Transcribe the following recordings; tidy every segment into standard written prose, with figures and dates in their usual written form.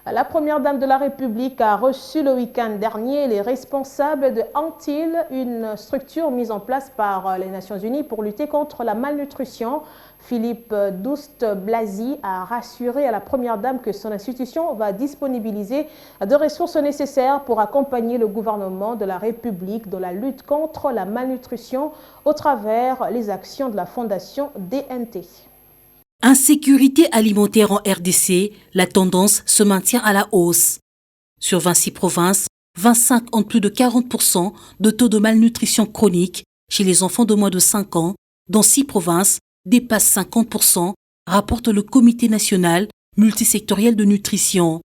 La première dame de la République a reçu le week-end dernier les responsables de Antil, une structure mise en place par les Nations Unies pour lutter contre la malnutrition. Philippe Douste-Blazy a rassuré à la première dame que son institution va disponibiliser de ressources nécessaires pour accompagner le gouvernement de la République dans la lutte contre la malnutrition au travers les actions de la Fondation DNT. Insécurité alimentaire en RDC, la tendance se maintient à la hausse. Sur 26 provinces, 25 ont plus de 40% de taux de malnutrition chronique chez les enfants de moins de 5 ans, dont 6 provinces dépassent 50%, rapporte le Comité national multisectoriel de nutrition.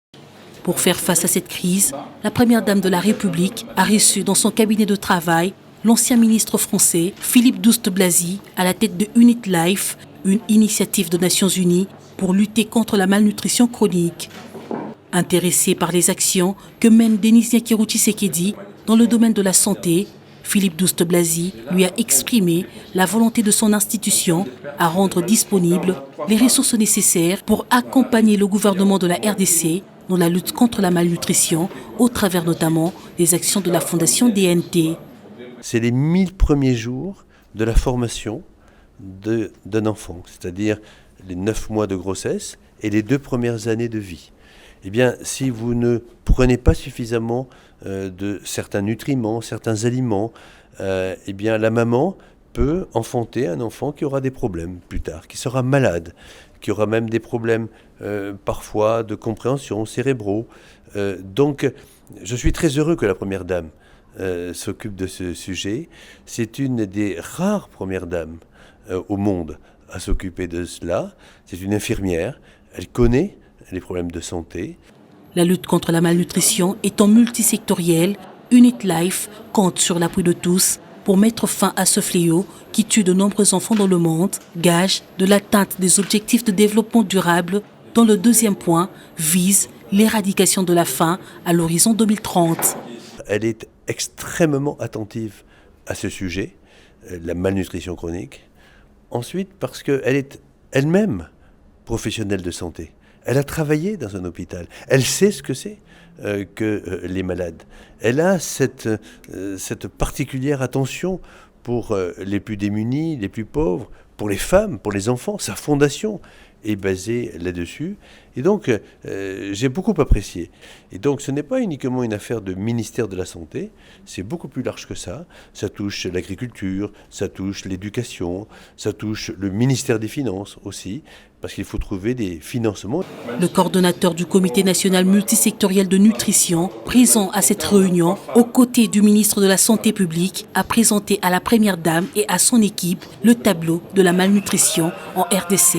Pour faire face à cette crise, la première dame de la République a reçu dans son cabinet de travail l'ancien ministre français Philippe Douste-Blazy à la tête de Unit Life, une initiative des Nations Unies pour lutter contre la malnutrition chronique. Intéressé par les actions que mène Denis Nyakeru Tshisekedi dans le domaine de la santé, Philippe Douste-Blazy lui a exprimé la volonté de son institution à rendre disponibles les ressources nécessaires pour accompagner le gouvernement de la RDC dans la lutte contre la malnutrition, au travers notamment des actions de la Fondation DNT. C'est les 1000 premiers jours de la formation d'un enfant, c'est-à-dire les 9 mois de grossesse et les 2 premières années de vie. Eh bien, si vous ne prenez pas suffisamment de certains nutriments, certains aliments, eh bien, la maman peut enfanter un enfant qui aura des problèmes plus tard, qui sera malade, qui aura même des problèmes parfois de compréhension cérébraux. Donc, je suis très heureux que la Première Dame s'occupe de ce sujet. C'est une des rares Premières Dames au monde à s'occuper de cela. C'est une infirmière, elle connaît les problèmes de santé. La lutte contre la malnutrition étant multisectorielle, Unit Life compte sur l'appui de tous pour mettre fin à ce fléau qui tue de nombreux enfants dans le monde, gage de l'atteinte des objectifs de développement durable dont le deuxième point vise l'éradication de la faim à l'horizon 2030. Elle est extrêmement attentive à ce sujet, la malnutrition chronique. Ensuite, parce qu'elle est elle-même professionnelle de santé. Elle a travaillé dans un hôpital. Elle sait ce que c'est que les malades. Elle a cette particulière attention pour les plus démunis, les plus pauvres, pour les femmes, pour les enfants. Sa fondation est basée là-dessus. Et donc, j'ai beaucoup apprécié. Et donc, ce n'est pas uniquement une affaire de ministère de la Santé, c'est beaucoup plus large que ça. Ça touche l'agriculture, ça touche l'éducation, ça touche le ministère des Finances aussi, parce qu'il faut trouver des financements. Le coordonnateur du Comité national multisectoriel de nutrition, présent à cette réunion, aux côtés du ministre de la Santé publique, a présenté à la Première Dame et à son équipe le tableau de la malnutrition en RDC.